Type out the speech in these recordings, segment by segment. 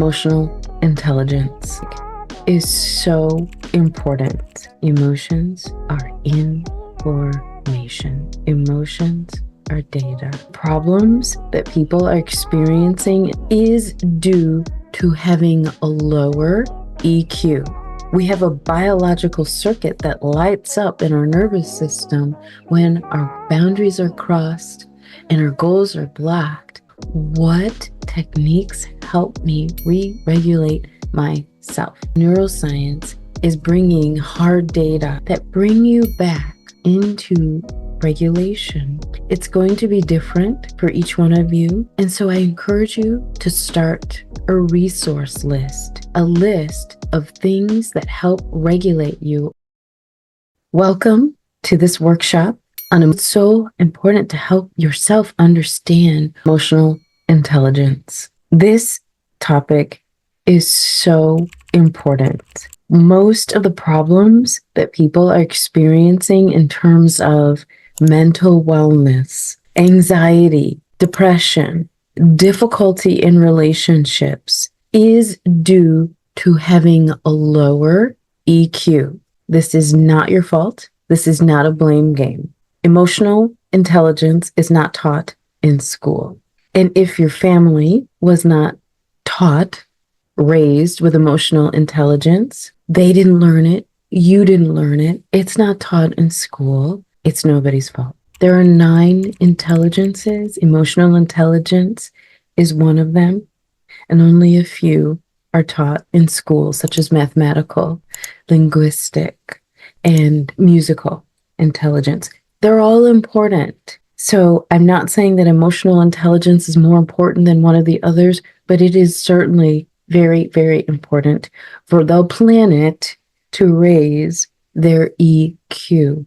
Emotional intelligence is so important. Emotions are information. Emotions are data. Problems that people are experiencing is due to having a lower EQ. We have a biological circuit that lights up in our nervous system when our boundaries are crossed and our goals are blocked. What techniques help me re-regulate myself? Neuroscience is bringing hard data that bring you back into regulation. It's going to be different for each one of you. And so I encourage you to start a resource list, a list of things that help regulate you. Welcome to this workshop on it's so important to help yourself understand emotional intelligence. This topic is so important. Most of the problems that people are experiencing in terms of mental wellness, anxiety, depression, difficulty in relationships is due to having a lower EQ. This is not your fault. This is not a blame game. Emotional intelligence is not taught in school. And if your family was not taught, raised with emotional intelligence, they didn't learn it, you didn't learn it, it's not taught in school, it's nobody's fault. There are 9 intelligences. Emotional intelligence is one of them, and only a few are taught in school, such as mathematical, linguistic, and musical intelligence. They're all important. So I'm not saying that emotional intelligence is more important than one of the others, but it is certainly very, very important for the planet to raise their EQ.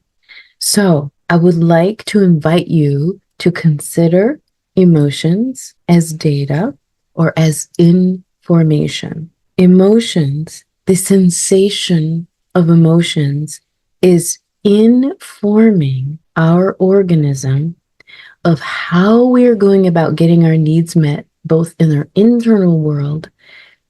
So I would like to invite you to consider emotions as data or as information. Emotions, the sensation of emotions, is informing our organism of how we are going about getting our needs met, both in our internal world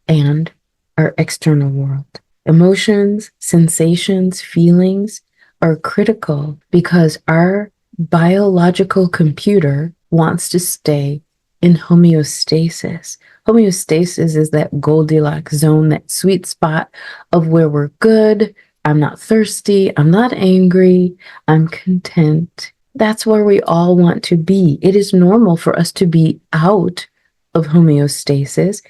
and our external world. Emotions, sensations, feelings are critical because our biological computer wants to stay in homeostasis. Homeostasis is that Goldilocks zone, that sweet spot of where we're good. I'm not thirsty. I'm not angry. I'm content. That's where we all want to be. It is normal for us to be out of homeostasis.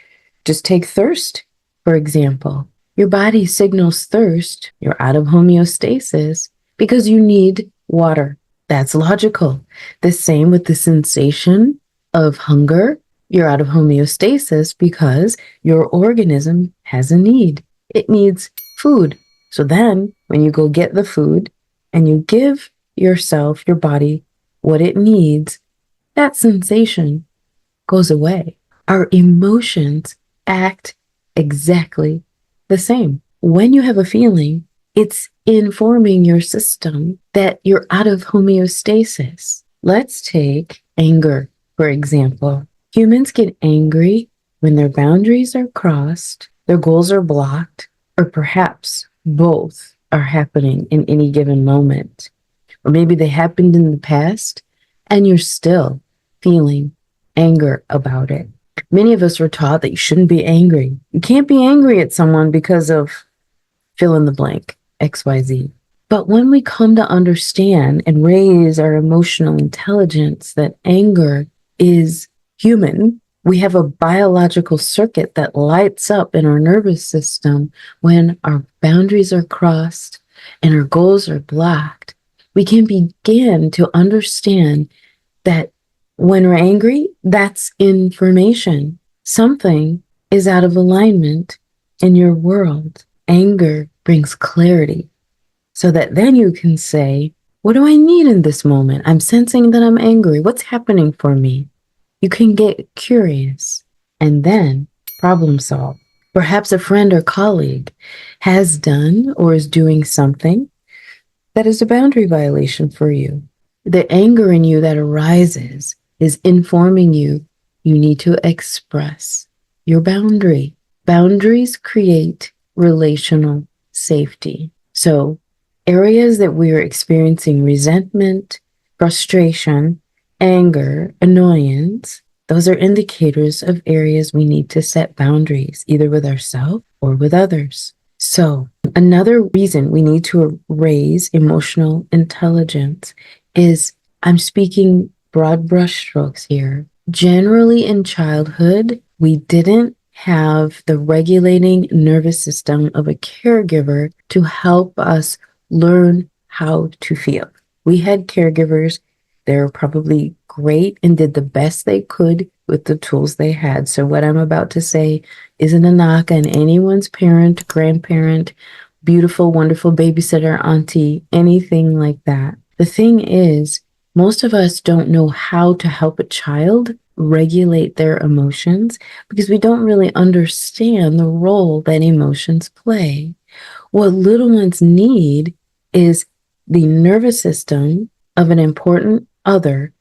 Just take thirst, for example. Your body signals thirst. You're out of homeostasis because you need water. That's logical. The same with the sensation of hunger. You're out of homeostasis because your organism has a need. It needs food. So then when you go get the food and you give yourself, your body, what it needs, that sensation goes away. Our emotions act exactly the same. When you have a feeling, it's informing your system that you're out of homeostasis. Let's take anger, for example. Humans get angry when their boundaries are crossed, their goals are blocked, or perhaps both are happening in any given moment. Or maybe they happened in the past and you're still feeling anger about it. Many of us were taught that you shouldn't be angry. You can't be angry at someone because of fill in the blank, XYZ. But when we come to understand and raise our emotional intelligence that anger is human, we have a biological circuit that lights up in our nervous system when our boundaries are crossed and our goals are blocked. We can begin to understand that when we're angry, that's information. Something is out of alignment in your world. Anger brings clarity so that then you can say, what do I need in this moment? I'm sensing that I'm angry. What's happening for me? You can get curious and then problem solve. Perhaps a friend or colleague has done or is doing something that is a boundary violation for you. The anger in you that arises is informing you you need to express your boundary. Boundaries create relational safety. So, areas that we are experiencing resentment, frustration, anger, annoyance, those are indicators of areas we need to set boundaries, either with ourselves or with others. So, another reason we need to raise emotional intelligence is, I'm speaking broad brushstrokes here. Generally, in childhood, we didn't have the regulating nervous system of a caregiver to help us learn how to feel. We had caregivers. They're probably great and did the best they could with the tools they had. So what I'm about to say isn't a knock on anyone's parent, grandparent, beautiful, wonderful babysitter, auntie, anything like that. The thing is, most of us don't know how to help a child regulate their emotions because we don't really understand the role that emotions play. What little ones need is the nervous system of an important other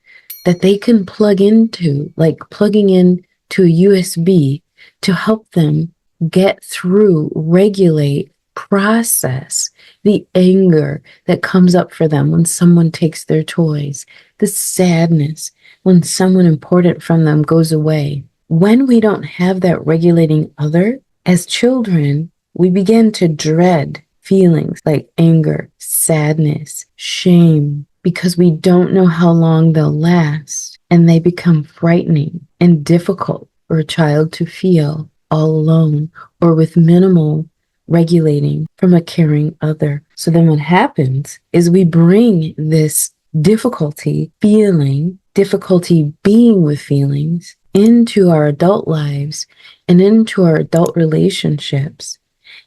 that they can plug into, like plugging in to a USB to help them get through, regulate, process the anger that comes up for them when someone takes their toys, the sadness when someone important from them goes away. When we don't have that regulating other, as children, we begin to dread feelings like anger, sadness, shame, because we don't know how long they'll last, and they become frightening and difficult for a child to feel all alone or with minimal regulating from a caring other. So then what happens is we bring this difficulty feeling, difficulty being with feelings into our adult lives and into our adult relationships.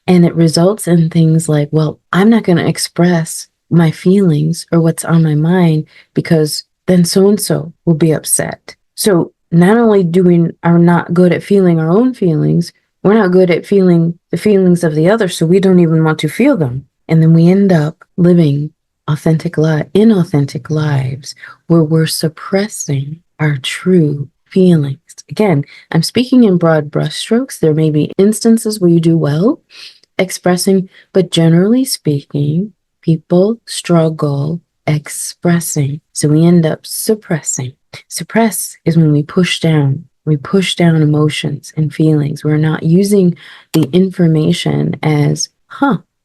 And it results in things like, well, I'm not going to express my feelings or what's on my mind because then so-and-so will be upset. So not only do we are not good at feeling our own feelings, we're not good at feeling the feelings of the other, so we don't even want to feel them. And then we end up living inauthentic lives where we're suppressing our true feelings. Again, I'm speaking in broad brushstrokes. There may be instances where you do well expressing, but generally speaking, people struggle expressing. So we end up suppressing. Suppress is when we push down. We push down emotions and feelings. We're not using the information as,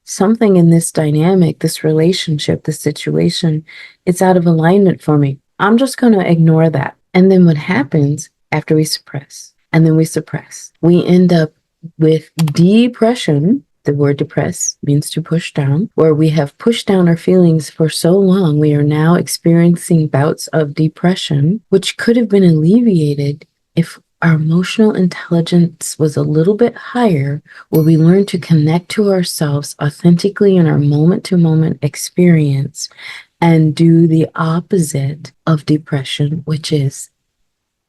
something in this dynamic, this relationship, this situation, it's out of alignment for me. I'm just going to ignore that. And then what happens after we suppress? And then we suppress. We end up with depression. The word depress means to push down, where we have pushed down our feelings for so long, we are now experiencing bouts of depression, which could have been alleviated if our emotional intelligence was a little bit higher, where we learn to connect to ourselves authentically in our moment-to-moment experience and do the opposite of depression, which is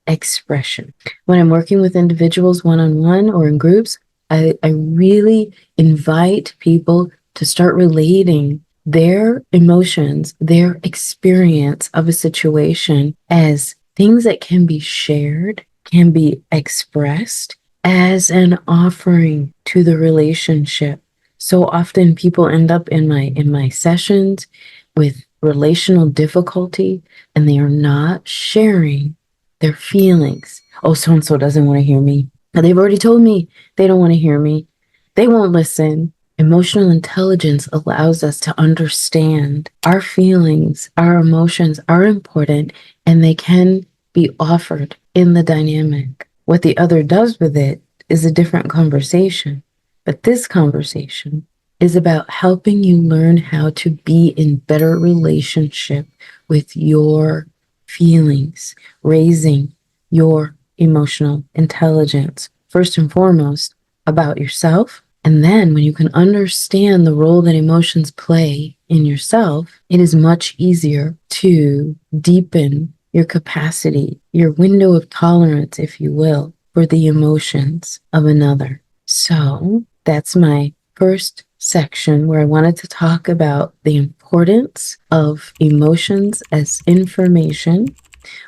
expression. When I'm working with individuals one-on-one or in groups, I really invite people to start relating their emotions, their experience of a situation as things that can be shared, can be expressed as an offering to the relationship. So often people end up in my sessions with relational difficulty and they are not sharing their feelings. Oh, so-and-so doesn't want to hear me. Now, they've already told me they don't want to hear me. They won't listen. Emotional intelligence allows us to understand our feelings, our emotions are important, and they can be offered in the dynamic. What the other does with it is a different conversation. But this conversation is about helping you learn how to be in better relationship with your feelings, raising your emotional intelligence, first and foremost, about yourself. And then when you can understand the role that emotions play in yourself, it is much easier to deepen your capacity, your window of tolerance, if you will, for the emotions of another. So that's my first section where I wanted to talk about the importance of emotions as information,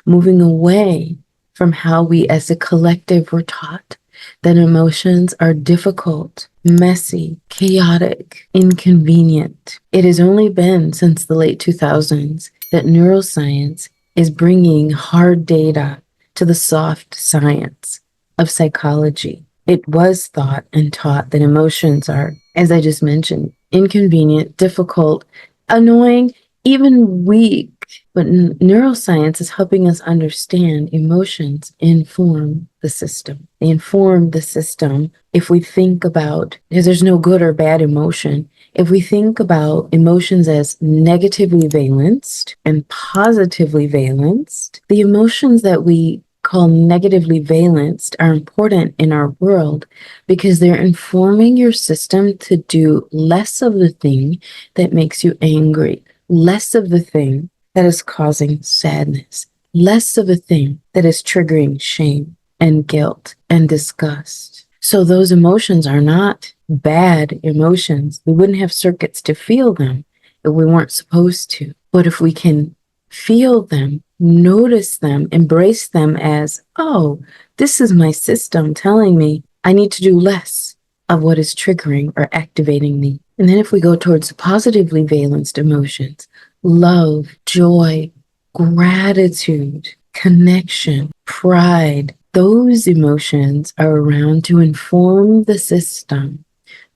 moving away from how we as a collective were taught that emotions are difficult, messy, chaotic, inconvenient. It has only been since the late 2000s that neuroscience is bringing hard data to the soft science of psychology. It was thought and taught that emotions are, as I just mentioned, inconvenient, difficult, annoying, even weak. But neuroscience is helping us understand emotions inform the system. They inform the system if we think about, because there's no good or bad emotion, if we think about emotions as negatively valenced and positively valenced, the emotions that we call negatively valenced are important in our world because they're informing your system to do less of the thing that makes you angry, less of the thing that is causing sadness, less of a thing that is triggering shame and guilt and disgust. So those emotions are not bad emotions. We wouldn't have circuits to feel them if we weren't supposed to. But if we can feel them, notice them, embrace them as, oh, this is my system telling me I need to do less of what is triggering or activating me. And then if we go towards the positively valenced emotions, love, joy, gratitude, connection, pride, those emotions are around to inform the system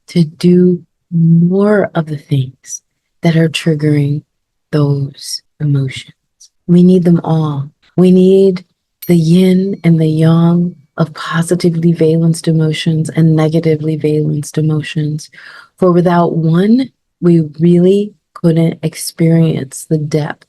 to do more of the things that are triggering those emotions. We need them all. We need the yin and the yang of positively valenced emotions and negatively valenced emotions. For without one, we really couldn't experience the depth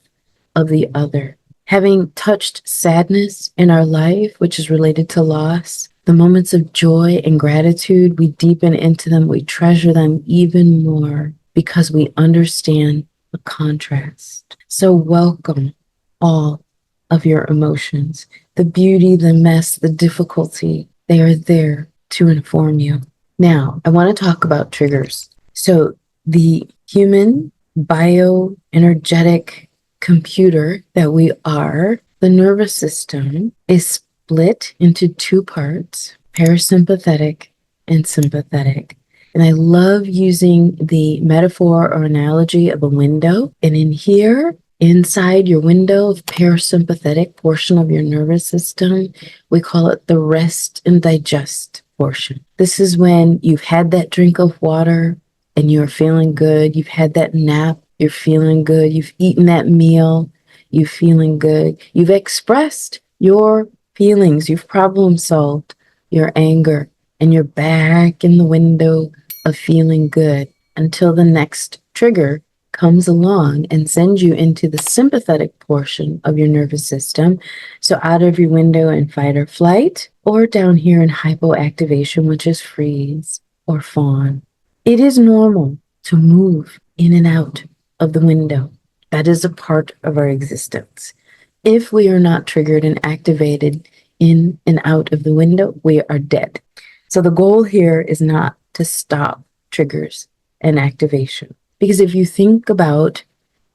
of the other. Having touched sadness in our life, which is related to loss, the moments of joy and gratitude, we deepen into them, we treasure them even more because we understand the contrast. So welcome all of your emotions, the beauty, the mess, the difficulty. They are there to inform you. Now, I want to talk about triggers. So the human bioenergetic computer that we are, the nervous system, is split into two parts, parasympathetic and sympathetic. And I love using the metaphor or analogy of a window. And in here, inside your window of parasympathetic portion of your nervous system, we call it the rest and digest portion. This is when you've had that drink of water and you're feeling good. You've had that nap, you're feeling good. You've eaten that meal, you're feeling good. You've expressed your feelings, you've problem solved your anger, and you're back in the window of feeling good until the next trigger comes along and sends you into the sympathetic portion of your nervous system. So out of your window in fight or flight, or down here in hypoactivation, which is freeze or fawn. It is normal to move in and out of the window. That is a part of our existence. If we are not triggered and activated in and out of the window, we are dead. So the goal here is not to stop triggers and activation. Because if you think about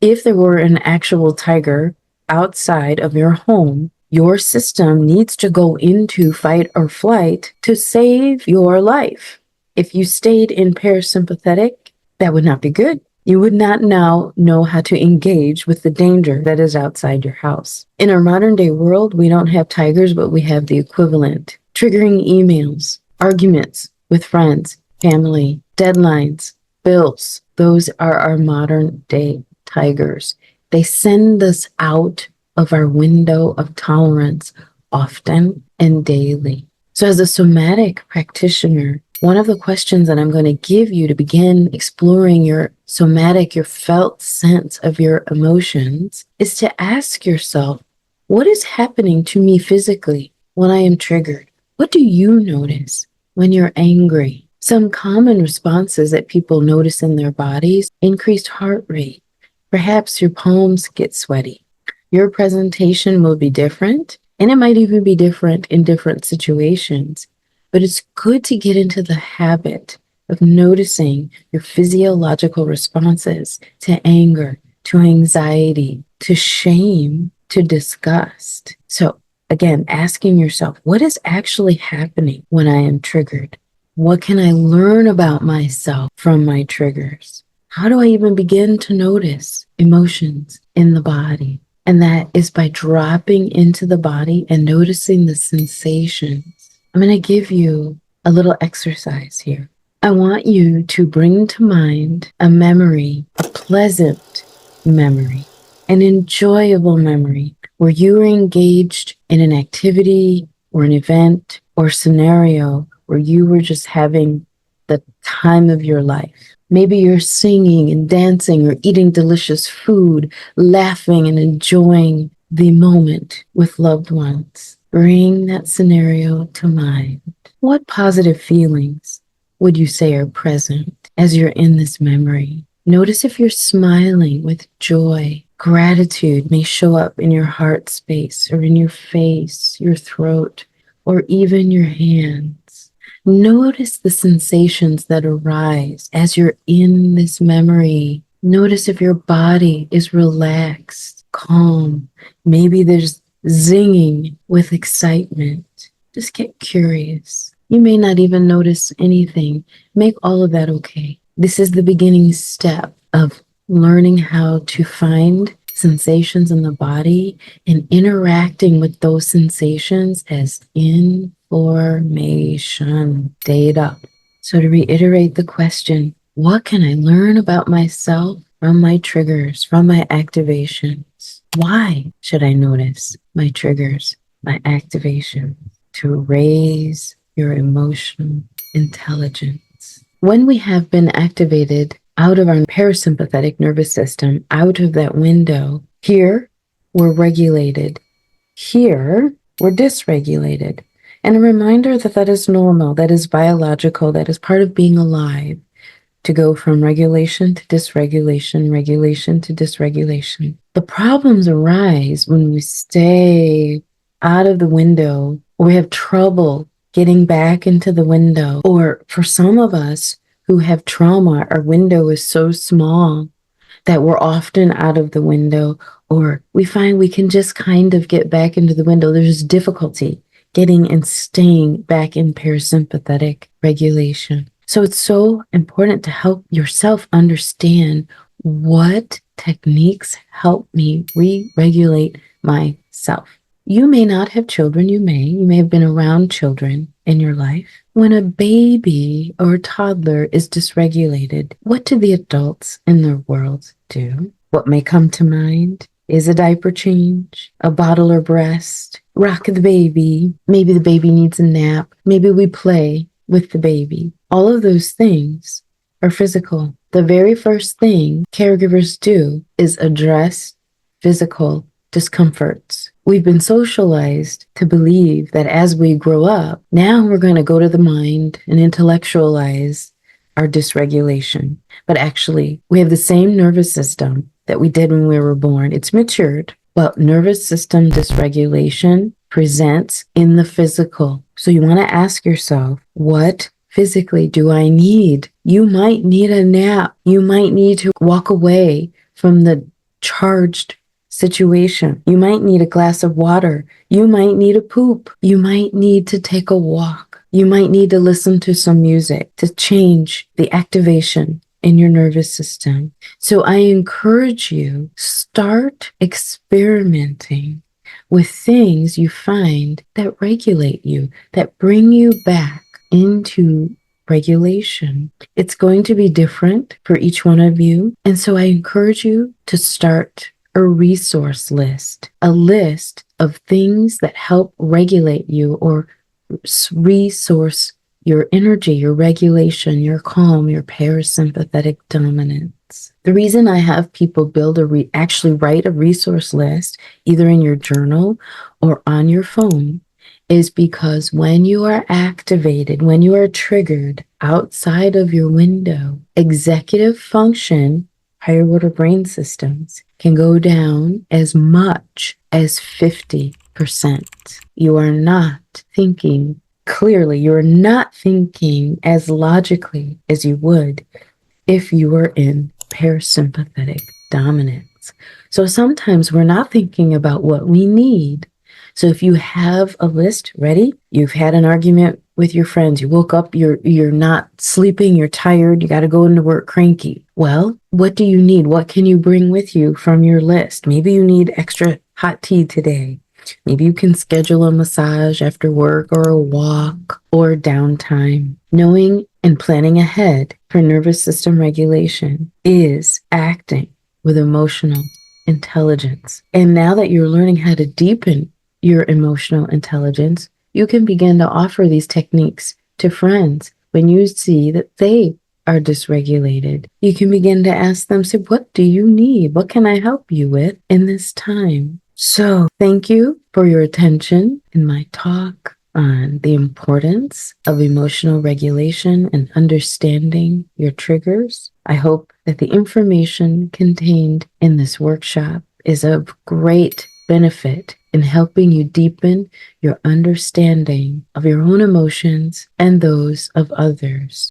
if there were an actual tiger outside of your home, your system needs to go into fight or flight to save your life. If you stayed in parasympathetic, that would not be good. You would not now know how to engage with the danger that is outside your house. In our modern day world, we don't have tigers, but we have the equivalent. Triggering emails, arguments with friends, family, deadlines, bills. Those are our modern day tigers. They send us out of our window of tolerance often and daily. So as a somatic practitioner, one of the questions that I'm going to give you to begin exploring your somatic, your felt sense of your emotions is to ask yourself, what is happening to me physically when I am triggered? What do you notice when you're angry? Some common responses that people notice in their bodies: increased heart rate. Perhaps your palms get sweaty. Your presentation will be different, and it might even be different in different situations. But it's good to get into the habit of noticing your physiological responses to anger, to anxiety, to shame, to disgust. So Again, asking yourself, what is actually happening when I am triggered? What can I learn about myself from my triggers? How do I even begin to notice emotions in the body? And that is by dropping into the body and noticing the sensations. I'm going to give you a little exercise here. I want you to bring to mind a memory, a pleasant memory, an enjoyable memory where you were engaged in an activity or an event or scenario where you were just having the time of your life. Maybe you're singing and dancing or eating delicious food, laughing and enjoying the moment with loved ones. Bring that scenario to mind. What positive feelings would you say are present as you're in this memory? Notice if you're smiling with joy. Gratitude may show up in your heart space or in your face, your throat, or even your hands. Notice the sensations that arise as you're in this memory. Notice if your body is relaxed, calm. Maybe there's zinging with excitement. Just get curious. You may not even notice anything. Make all of that okay. This is the beginning step of learning how to find sensations in the body and interacting with those sensations as information, data. So to reiterate the question, what can I learn about myself from my triggers, from my activations? Why should I notice my triggers, my activations? To raise your emotional intelligence. When we have been activated out of our parasympathetic nervous system, out of that window, here we're regulated, here we're dysregulated. And a reminder that that is normal, that is biological, that is part of being alive, to go from regulation to dysregulation, regulation to dysregulation. The problems arise when we stay out of the window, or we have trouble getting back into the window, or for some of us who have trauma, our window is so small that we're often out of the window, or we find we can just kind of get back into the window. There's difficulty getting and staying back in parasympathetic regulation. So it's so important to help yourself understand what techniques help me re-regulate myself. You may not have children, you may have been around children in your life. When a baby or a toddler is dysregulated, what do the adults in their world do? What may come to mind is a diaper change, a bottle or breast, rock the baby. Maybe the baby needs a nap. Maybe we play with the baby. All of those things are physical. The very first thing caregivers do is address physical discomforts. We've been socialized to believe that as we grow up, now we're going to go to the mind and intellectualize our dysregulation. But actually, we have the same nervous system that we did when we were born. It's matured, but nervous system dysregulation presents in the physical. So you want to ask yourself, what physically do I need? You might need a nap. You might need to walk away from the charged situation. You might need a glass of water. You might need a poop. You might need to take a walk. You might need to listen to some music to change the activation in your nervous system. So I encourage you, start experimenting with things you find that regulate you, that bring you back into regulation. It's going to be different for each one of you. And so I encourage you to start a resource list, a list of things that help regulate you or resource your energy, your regulation, your calm, your parasympathetic dominance. The reason I have people build actually write a resource list, either in your journal or on your phone, is because when you are activated, when you are triggered outside of your window, executive function, higher order brain systems, can go down as much as 50%. You are not thinking clearly. You're not thinking as logically as you would if you were in parasympathetic dominance. So sometimes we're not thinking about what we need. So if you have a list ready, you've had an argument with your friends, you woke up, you're not sleeping, you're tired, you got to go into work cranky. Well, what do you need? What can you bring with you from your list? Maybe you need extra hot tea today. Maybe you can schedule a massage after work or a walk or downtime. Knowing and planning ahead for nervous system regulation is acting with emotional intelligence. And now that you're learning how to deepen your emotional intelligence, you can begin to offer these techniques to friends when you see that they are dysregulated. You can begin to ask them, say, what do you need? What can I help you with in this time? So thank you for your attention in my talk on the importance of emotional regulation and understanding your triggers. I hope that the information contained in this workshop is of great benefit in helping you deepen your understanding of your own emotions and those of others.